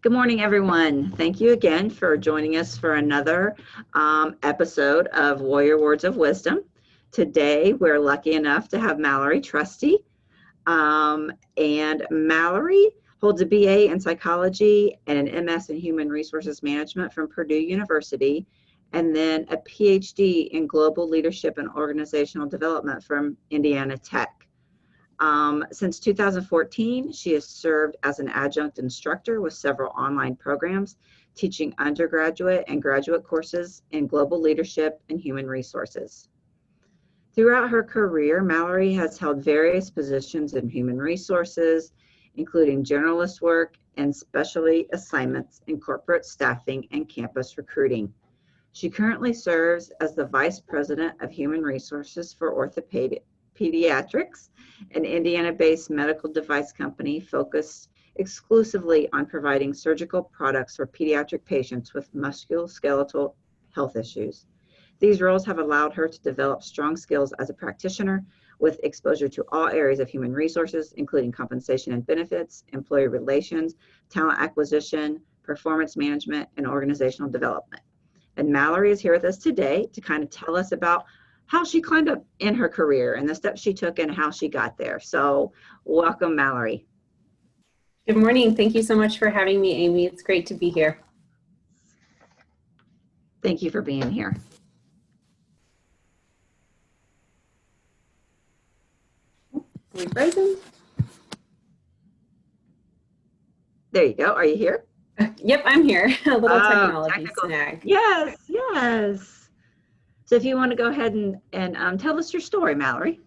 Good morning, everyone. Thank you again for joining us for another episode of Warrior Words of Wisdom. Today, we're lucky enough to have Mallory Trusty. And Mallory holds a BA in psychology and an MS in human resources management from Purdue University, and then a PhD in global leadership and organizational development from Indiana Tech. Since 2014, she has served as an adjunct instructor with several online programs, teaching undergraduate and graduate courses in global leadership and human resources. Throughout her career, Mallory has held various positions in human resources, including generalist work and specialty assignments in corporate staffing and campus recruiting. She currently serves as the Vice President of Human Resources for Pediatrics, an Indiana-based medical device company focused exclusively on providing surgical products for pediatric patients with musculoskeletal health issues. These roles have allowed her to develop strong skills as a practitioner with exposure to all areas of human resources, including compensation and benefits, employee relations, talent acquisition, performance management, and organizational development. And Mallory is here with us today to kind of tell us about how she climbed up in her career and the steps she took and how she got there. So welcome, Mallory. Good morning. Thank you so much for having me, Amy. It's great to be here. Thank you for being here. Are we frozen? There you go. Are you here? Yep, I'm here. A little technology snag. Yes, yes. So if you want to go ahead and tell us your story, Mallory.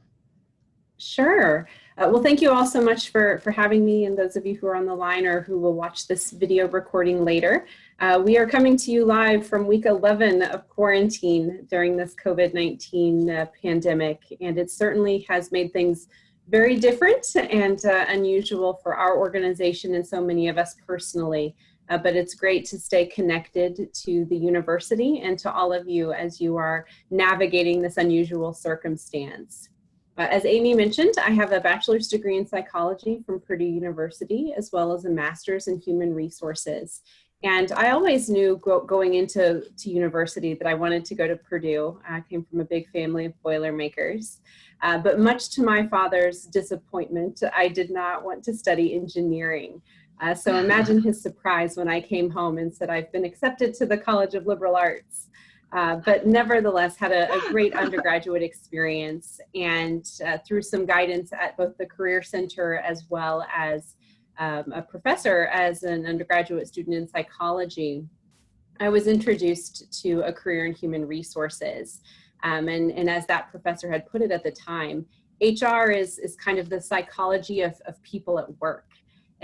Sure. Well, thank you all so much for having me, and those of you who are on the line or who will watch this video recording later. We are coming to you live from week 11 of quarantine during this COVID-19 pandemic, and it certainly has made things very different and unusual for our organization and so many of us personally. But it's great to stay connected to the university and to all of you as you are navigating this unusual circumstance. As Amy mentioned, I have a bachelor's degree in psychology from Purdue University, as well as a master's in human resources. And I always knew going into university that I wanted to go to Purdue. I came from a big family of Boilermakers. But much to my father's disappointment, I did not want to study engineering. So imagine his surprise when I came home and said, I've been accepted to the College of Liberal Arts. But nevertheless, had a great undergraduate experience, and through some guidance at both the Career Center as well as a professor as an undergraduate student in psychology, I was introduced to a career in human resources. And as that professor had put it at the time, HR is kind of the psychology of people at work.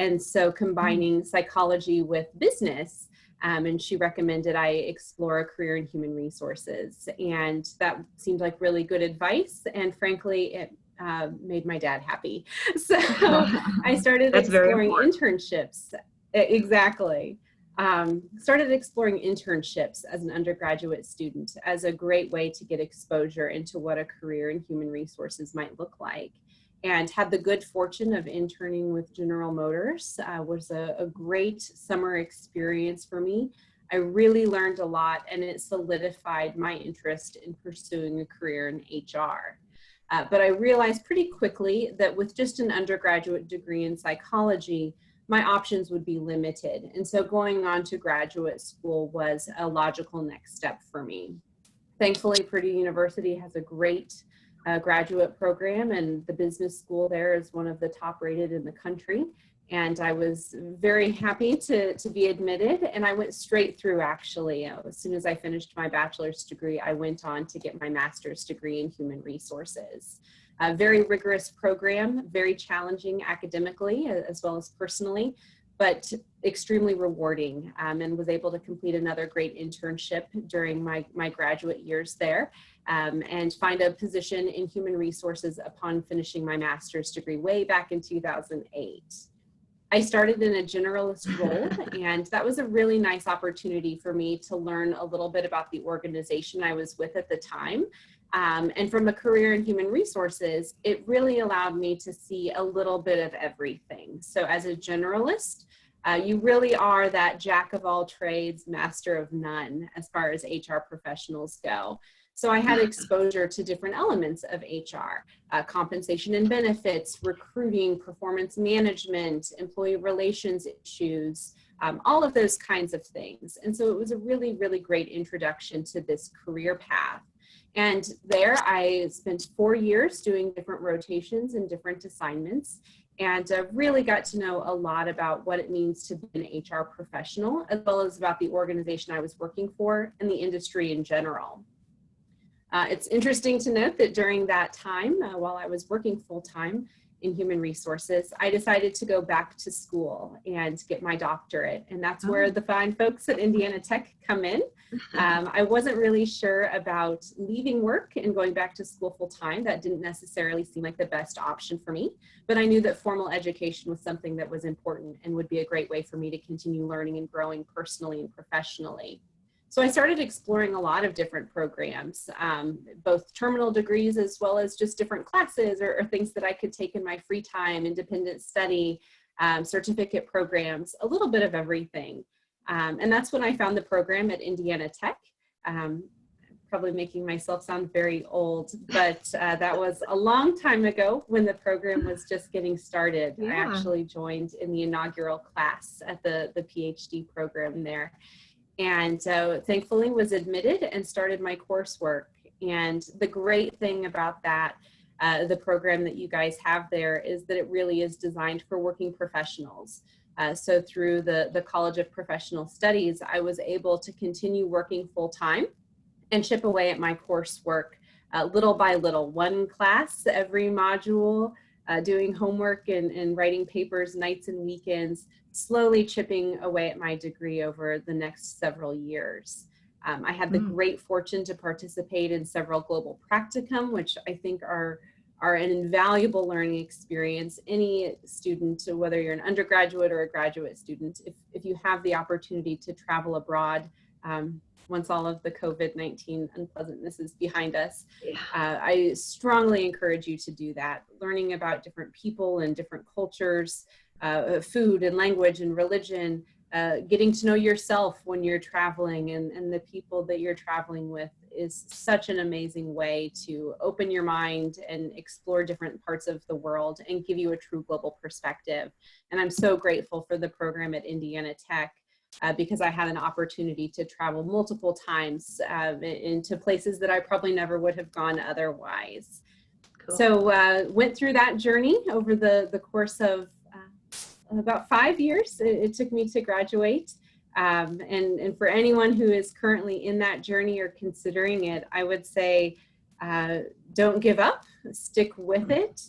And so combining psychology with business, and she recommended I explore a career in human resources. And that seemed like really good advice. And frankly, it made my dad happy. So I started exploring internships. Exactly. Started exploring internships as an undergraduate student as a great way to get exposure into what a career in human resources might look like. And had the good fortune of interning with General Motors. Was a great summer experience for me. I really learned a lot, and it solidified my interest in pursuing a career in HR. But I realized pretty quickly that with just an undergraduate degree in psychology, my options would be limited. And so going on to graduate school was a logical next step for me. Thankfully, Purdue University has a great graduate program, and the business school there is one of the top rated in the country. And I was very happy to be admitted, and I went straight through actually. As soon as I finished my bachelor's degree, I went on to get my master's degree in human resources. A very rigorous program, very challenging academically as well as personally, but extremely rewarding, and was able to complete another great internship during my graduate years there, and find a position in human resources upon finishing my master's degree way back in 2008. I started in a generalist role, and that was a really nice opportunity for me to learn a little bit about the organization I was with at the time. And from a career in human resources, it really allowed me to see a little bit of everything. So as a generalist, You really are that jack of all trades, master of none as far as HR professionals go. So I had exposure to different elements of HR, compensation and benefits, recruiting, performance management, employee relations issues, all of those kinds of things. And so it was a really, really great introduction to this career path. And there I spent 4 years doing different rotations and different assignments, and really got to know a lot about what it means to be an HR professional, as well as about the organization I was working for and the industry in general. It's interesting to note that during that time, while I was working full-time in human resources, I decided to go back to school and get my doctorate. And that's where the fine folks at Indiana Tech come in. I wasn't really sure about leaving work and going back to school full-time. That didn't necessarily seem like the best option for me, but I knew that formal education was something that was important and would be a great way for me to continue learning and growing personally and professionally. So I started exploring a lot of different programs, both terminal degrees as well as just different classes or things that I could take in my free time, independent study, certificate programs, a little bit of everything. And that's when I found the program at Indiana Tech. Probably making myself sound very old, but that was a long time ago when the program was just getting started. Yeah. I actually joined in the inaugural class at the PhD program there. And thankfully was admitted and started my coursework. And the great thing about that, the program that you guys have there, is that it really is designed for working professionals. So through the College of Professional Studies, I was able to continue working full-time and chip away at my coursework little by little, one class every module, doing homework and writing papers nights and weekends, slowly chipping away at my degree over the next several years. I had the great fortune to participate in several global practicum, which I think are an invaluable learning experience. Any student, whether you're an undergraduate or a graduate student, if you have the opportunity to travel abroad, once all of the COVID-19 unpleasantness is behind us, I strongly encourage you to do that. Learning about different people and different cultures, food and language and religion, getting to know yourself when you're traveling and the people that you're traveling with is such an amazing way to open your mind and explore different parts of the world and give you a true global perspective. And I'm so grateful for the program at Indiana Tech because I had an opportunity to travel multiple times into places that I probably never would have gone otherwise. Cool. So went through that journey over the course of about 5 years. It took me to graduate. And for anyone who is currently in that journey or considering it, I would say, don't give up, stick with it.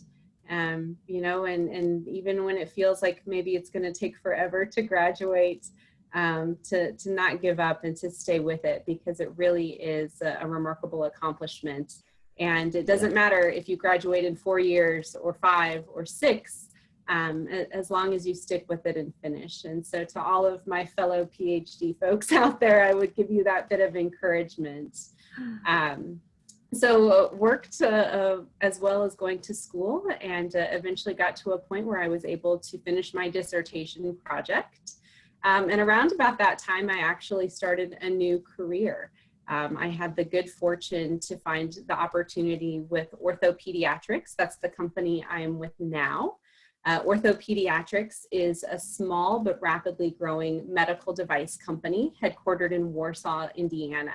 You know, and even when it feels like maybe it's going to take forever to graduate, to not give up and to stay with it, because it really is a remarkable accomplishment. And it doesn't matter if you graduate in 4 years or 5 or 6, as long as you stick with it and finish. And so to all of my fellow PhD folks out there, I would give you that bit of encouragement. So worked as well as going to school, and eventually got to a point where I was able to finish my dissertation project. And around about that time, I actually started a new career. I had the good fortune to find the opportunity with OrthoPediatrics. That's the company I am with now. OrthoPediatrics is a small but rapidly growing medical device company headquartered in Warsaw, Indiana.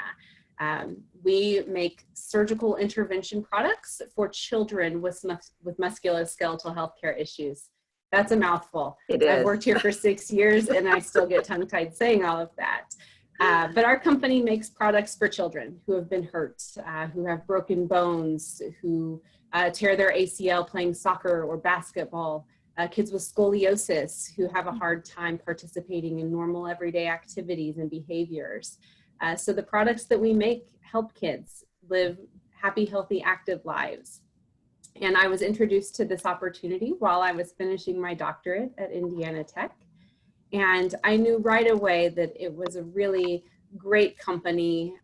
We make surgical intervention products for children with musculoskeletal healthcare issues. That's a mouthful. I've worked here for 6 years and I still get tongue-tied saying all of that. But our company makes products for children who have been hurt, who have broken bones, who tear their ACL playing soccer or basketball, kids with scoliosis who have a hard time participating in normal everyday activities and behaviors. So the products that we make help kids live happy, healthy, active lives. And I was introduced to this opportunity while I was finishing my doctorate at Indiana Tech. And I knew right away that it was a really great company,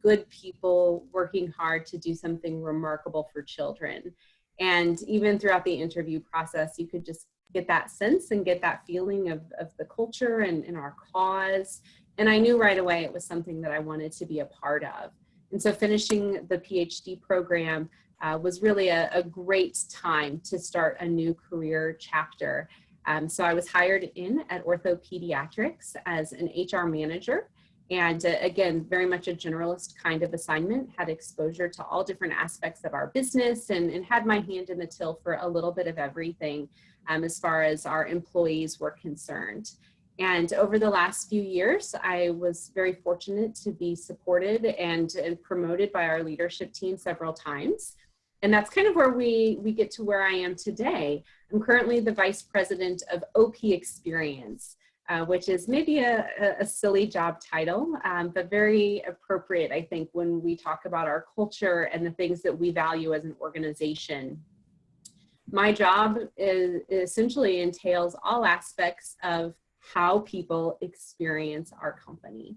good people working hard to do something remarkable for children. And even throughout the interview process, you could just get that sense and get that feeling of the culture and our cause. And I knew right away it was something that I wanted to be a part of. And so finishing the PhD program was really a great time to start a new career chapter. So I was hired in at OrthoPediatrics as an HR manager. And again, very much a generalist kind of assignment, had exposure to all different aspects of our business and had my hand in the till for a little bit of everything as far as our employees were concerned. And over the last few years, I was very fortunate to be supported and promoted by our leadership team several times. And that's kind of where we get to where I am today. I'm currently the Vice President of OP Experience, which is maybe a silly job title, but very appropriate, I think, when we talk about our culture and the things that we value as an organization. My job essentially entails all aspects of how people experience our company.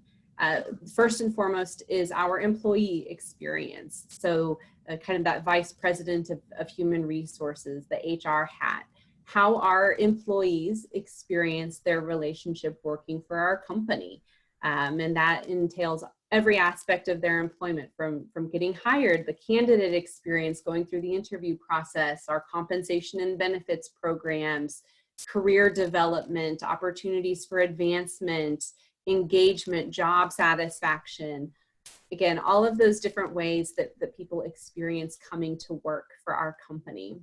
First and foremost is our employee experience. So kind of that vice president of human resources, the HR hat, how our employees experience their relationship working for our company. And that entails every aspect of their employment, from getting hired, the candidate experience, going through the interview process, our compensation and benefits programs, career development, opportunities for advancement, engagement, job satisfaction. Again, all of those different ways that people experience coming to work for our company.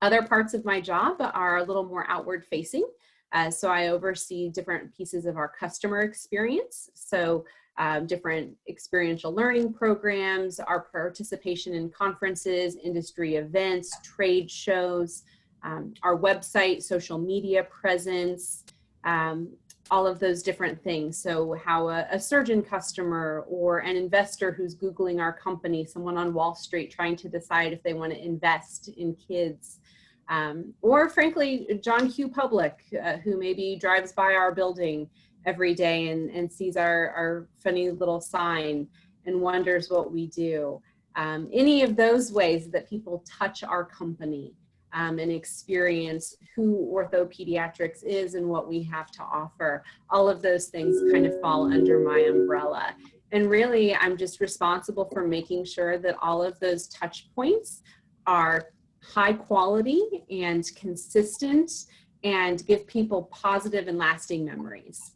Other parts of my job are a little more outward facing. So I oversee different pieces of our customer experience. So different experiential learning programs, our participation in conferences, industry events, trade shows, our website, social media presence, all of those different things. So how a surgeon customer or an investor who's Googling our company, someone on Wall Street trying to decide if they want to invest in kids, or frankly, John Q. Public, who maybe drives by our building every day and sees our funny little sign and wonders what we do. Any of those ways that people touch our company and experience who OrthoPediatrics is and what we have to offer, all of those things kind of fall under my umbrella. And really, I'm just responsible for making sure that all of those touch points are high quality and consistent and give people positive and lasting memories.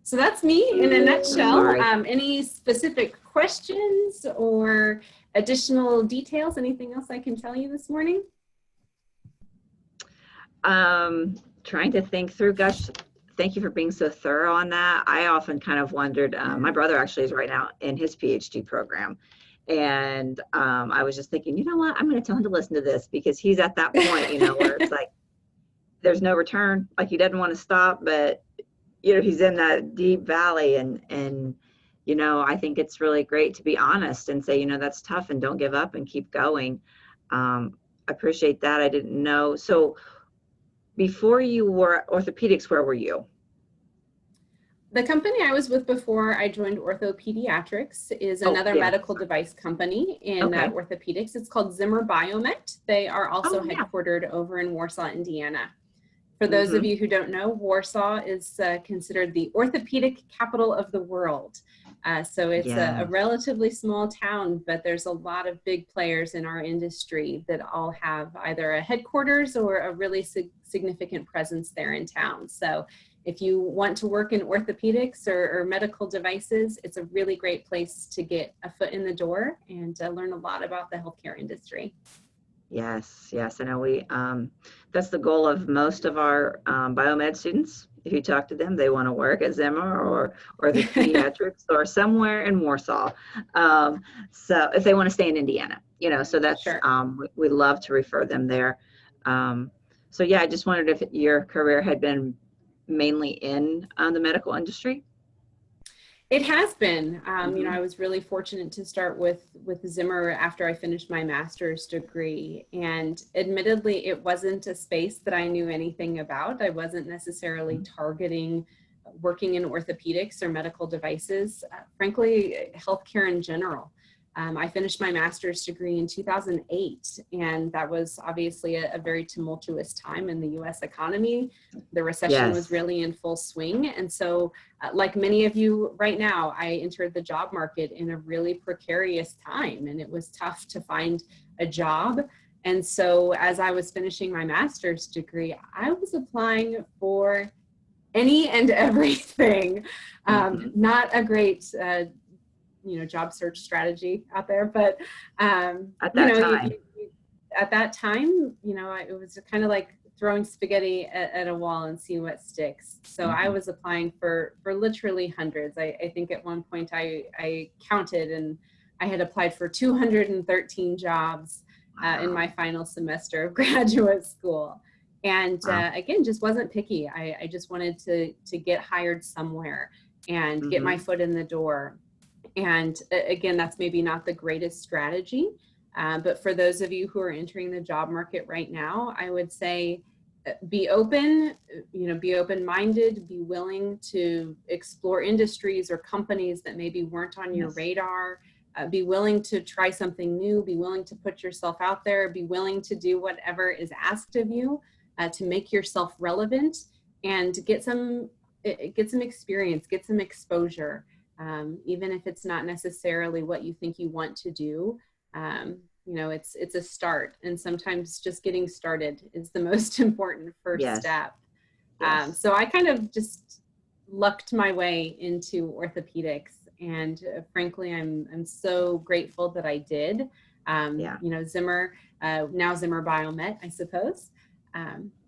So that's me in a nutshell. Any specific questions or additional details? Anything else I can tell you this morning? Trying to think through. Gosh, thank you for being so thorough on that. I often kind of wondered, my brother actually is right now in his PhD program. And I was just thinking, you know what, I'm going to tell him to listen to this, because he's at that point, you know, where it's like, there's no return. Like, he doesn't want to stop, but, you know, he's in that deep valley. And, you know, I think it's really great to be honest and say, you know, that's tough and don't give up and keep going. I appreciate that. I didn't know. So before you were orthopedics, where were you? The company I was with before I joined OrthoPediatrics is another medical device company in orthopedics. It's called Zimmer Biomet. They are also headquartered over in Warsaw, Indiana. For those of you who don't know, Warsaw is considered the orthopedic capital of the world. So it's a relatively small town, but there's a lot of big players in our industry that all have either a headquarters or a really significant presence there in town. So if you want to work in orthopedics or medical devices, it's a really great place to get a foot in the door and learn a lot about the healthcare industry. Yes, yes, I know that's the goal of most of our biomed students. If you talk to them, they want to work at Zimmer or the pediatrics or somewhere in Warsaw. So if they want to stay in Indiana, you know, so that's, we love to refer them there. So yeah, I just wondered if your career had been mainly in the medical industry. It has been. You know, I was really fortunate to start with Zimmer after I finished my master's degree. And admittedly, it wasn't a space that I knew anything about. I wasn't necessarily targeting working in orthopedics or medical devices. Frankly, healthcare in general. I finished my master's degree in 2008, and that was obviously a very tumultuous time in the US economy. The recession was Yes. really in full swing. And so, like many of you right now, I entered the job market in a really precarious time, and it was tough to find a job. And so as I was finishing my master's degree, I was applying for any and everything. Not a great job search strategy out there, but At that time. at that time, it was kind of like throwing spaghetti at a wall and see what sticks. So I was applying for literally hundreds. I think at one point I counted, and I had applied for 213 jobs in my final semester of graduate school. And again, just wasn't picky. I just wanted to get hired somewhere and get my foot in the door. And again, that's maybe not the greatest strategy, but for those of you who are entering the job market right now, I would say be open, be open-minded, be willing to explore industries or companies that maybe weren't on your radar, be willing to try something new, be willing to put yourself out there, be willing to do whatever is asked of you to make yourself relevant and get some experience, get some exposure. Even if it's not necessarily what you think you want to do, it's a start, and sometimes just getting started is the most important first step. So I kind of just lucked my way into orthopedics, and frankly, I'm so grateful that I did. Zimmer, now Zimmer Biomet, I suppose,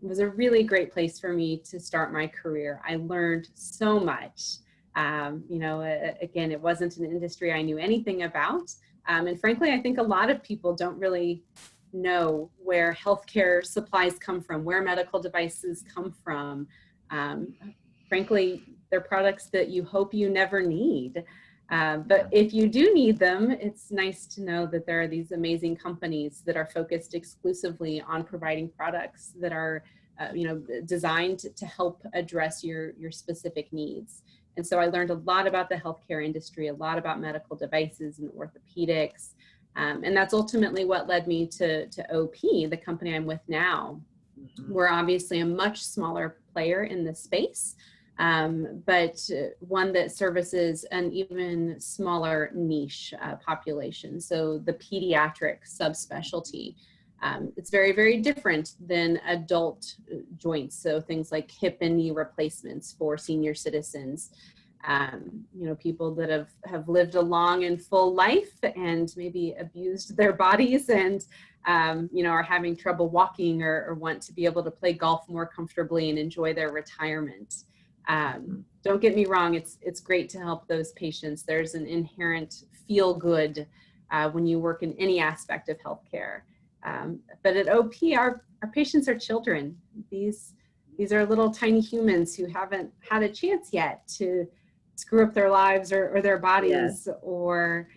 was a really great place for me to start my career. I learned so much. Again, it wasn't an industry I knew anything about. And frankly, I think a lot of people don't really know where healthcare supplies come from, where medical devices come from. Frankly, they're products that you hope you never need. But if you do need them, it's nice to know that there are these amazing companies that are focused exclusively on providing products that are designed to help address your specific needs. And so I learned a lot about the healthcare industry, a lot about medical devices and orthopedics. And that's ultimately what led me to OP, the company I'm with now. We're obviously a much smaller player in the space, but one that services an even smaller niche population. So the pediatric subspecialty. It's very, very different than adult joints. So things like hip and knee replacements for senior citizens, people that have lived a long and full life and maybe abused their bodies and, are having trouble walking or want to be able to play golf more comfortably and enjoy their retirement. Don't get me wrong, it's great to help those patients. There's an inherent feel good when you work in any aspect of healthcare. But at OP, our patients are children. These are little tiny humans who haven't had a chance yet to screw up their lives or their bodies or,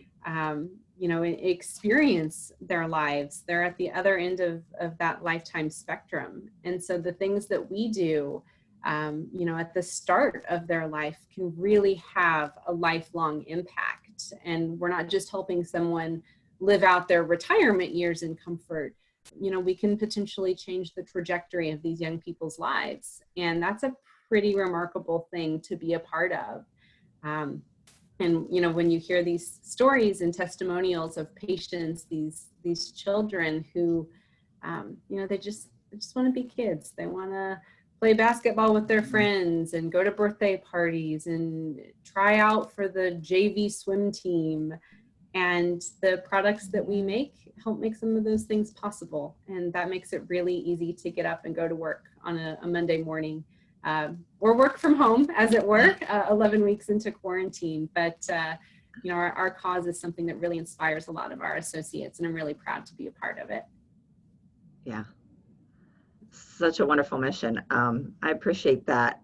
experience their lives. They're at the other end of that lifetime spectrum. And so the things that we do, at the start of their life can really have a lifelong impact. And we're not just helping someone live out their retirement years in comfort. We can potentially change the trajectory of these young people's lives. And that's a pretty remarkable thing to be a part of. And when you hear these stories and testimonials of patients, these children who, they just want to be kids. They want to play basketball with their friends and go to birthday parties and try out for the JV swim team. And the products that we make help make some of those things possible. And that makes it really easy to get up and go to work on a Monday morning or work from home, as it were, 11 weeks into quarantine. But, our cause is something that really inspires a lot of our associates, and I'm really proud to be a part of it. Yeah. Such a wonderful mission. I appreciate that.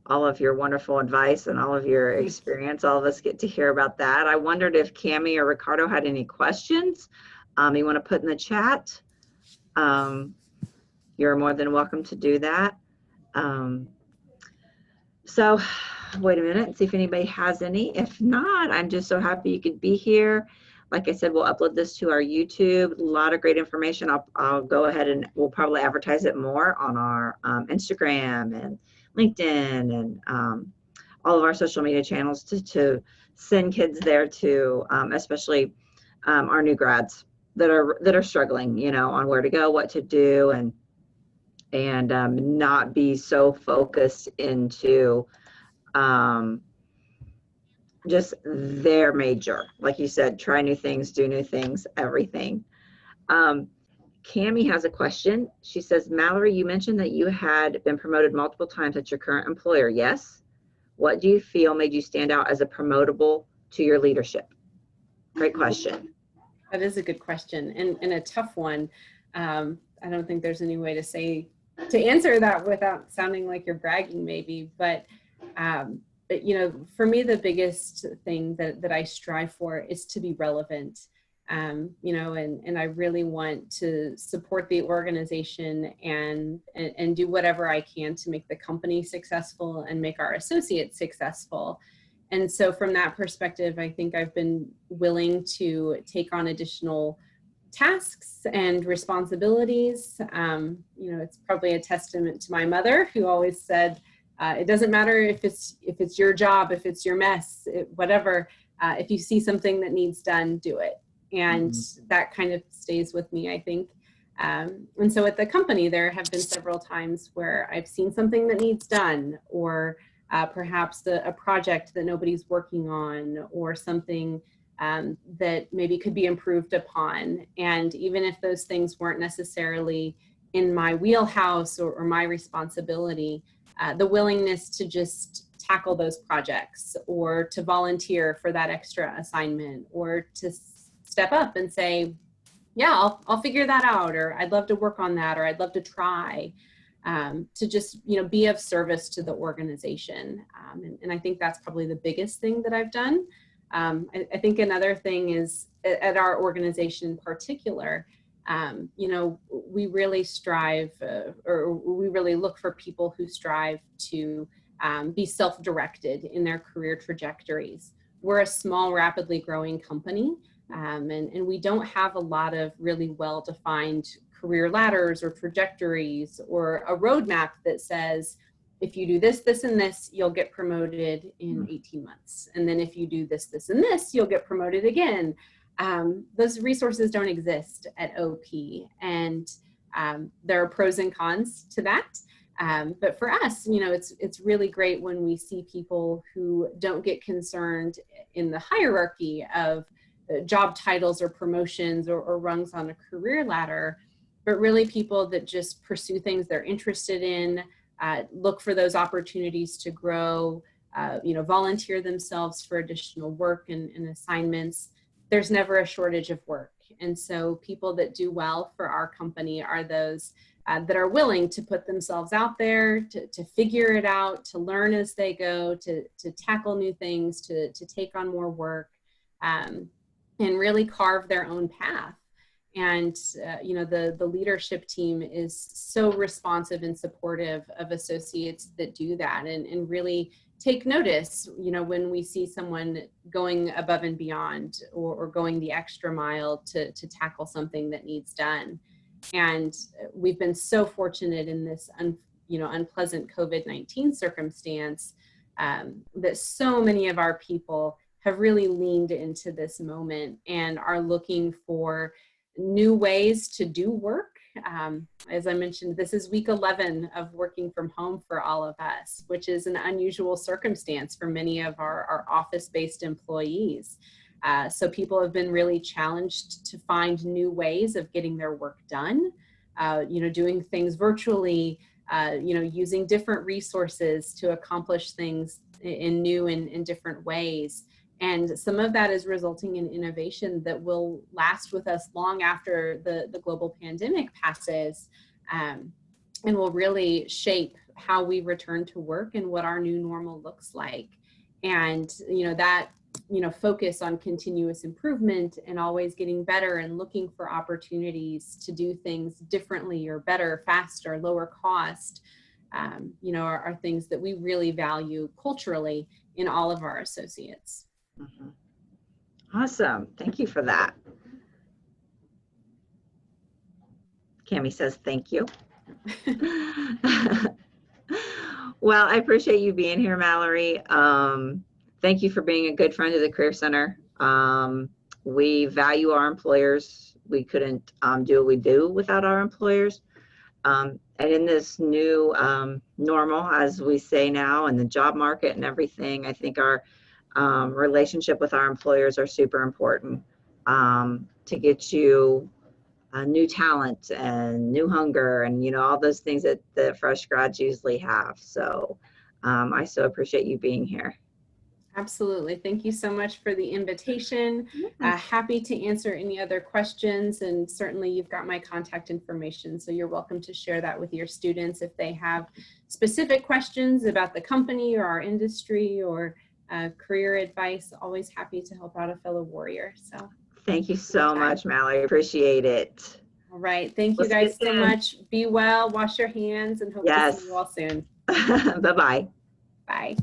All of your wonderful advice and all of your experience. All of us get to hear about that. I wondered if Cammie or Ricardo had any questions you want to put in the chat. You're more than welcome to do that. So wait a minute and see if anybody has any. If not, I'm just so happy you could be here. Like I said, we'll upload this to our YouTube. A lot of great information. I'll go ahead and we'll probably advertise it more on our Instagram and LinkedIn and all of our social media channels to send kids there to, especially our new grads that are struggling, you know, on where to go, what to do, and not be so focused into just their major. Like you said, try new things, do new things, everything. Cammie has a question. She says, Mallory, you mentioned that you had been promoted multiple times at your current employer. Yes. What do you feel made you stand out as a promotable to your leadership? Great question. That is a good question and a tough one. I don't think there's any way to answer that without sounding like you're bragging maybe, but you know, for me, the biggest thing that I strive for is to be relevant. You know, and I really want to support the organization and do whatever I can to make the company successful and make our associates successful. And so from that perspective, I think I've been willing to take on additional tasks and responsibilities. You know, it's probably a testament to my mother, who always said, it doesn't matter if it's your job, if it's your mess, whatever, if you see something that needs done, do it. And that kind of stays with me, I think. And so at the company, there have been several times where I've seen something that needs done, or perhaps a project that nobody's working on, or something that maybe could be improved upon. And even if those things weren't necessarily in my wheelhouse or my responsibility, the willingness to just tackle those projects, or to volunteer for that extra assignment, or to step up and say, yeah, I'll figure that out, or I'd love to work on that, or I'd love to try, to just, you know, be of service to the organization. And I think that's probably the biggest thing that I've done. I think another thing is, at our organization in particular, you know, we really strive, or we really look for people who strive to be self-directed in their career trajectories. We're a small, rapidly growing company, and we don't have a lot of really well-defined career ladders or trajectories, or a roadmap that says, if you do this, this, and this, you'll get promoted in 18 months. And then if you do this, this, and this, you'll get promoted again. Those resources don't exist at OP, and there are pros and cons to that. But for us, you know, it's really great when we see people who don't get concerned in the hierarchy of job titles or promotions or rungs on a career ladder, but really people that just pursue things they're interested in, look for those opportunities to grow, you know, volunteer themselves for additional work and assignments. There's never a shortage of work. And so people that do well for our company are those that are willing to put themselves out there, to figure it out, to learn as they go, to tackle new things, to take on more work, and really carve their own path. And, you know, the leadership team is so responsive and supportive of associates that do that, and really take notice, you know, when we see someone going above and beyond, or going the extra mile to tackle something that needs done. And we've been so fortunate in this, you know, unpleasant COVID-19 circumstance, that so many of our people have really leaned into this moment and are looking for new ways to do work. As I mentioned, this is week 11 of working from home for all of us, which is an unusual circumstance for many of our office-based employees. So people have been really challenged to find new ways of getting their work done, you know, doing things virtually, you know, using different resources to accomplish things in new and different ways. And some of that is resulting in innovation that will last with us long after the global pandemic passes, and will really shape how we return to work and what our new normal looks like. And, you know, that, you know, focus on continuous improvement and always getting better and looking for opportunities to do things differently or better, faster, lower cost, are things that we really value culturally in all of our associates. Mhm. Awesome. Thank you for that. Cami says thank you. Well, I appreciate you being here, Mallory. Thank you for being a good friend of the Career Center. We value our employers. We couldn't do what we do without our employers. And in this new normal, as we say now, in the job market and everything, I think our relationship with our employers are super important to get you new talent and new hunger and all those things that the fresh grads usually have. So I so appreciate you being here. Absolutely. Thank you so much for the invitation. Yeah. Happy to answer any other questions, and certainly you've got my contact information, so you're welcome to share that with your students if they have specific questions about the company or our industry or career advice. Always happy to help out a fellow warrior. So Thank you so much, Mallory. Appreciate it. All right. Thank We'll you see you guys so soon. much. Be well, wash your hands, and hope to see you all soon. Bye-bye. Bye.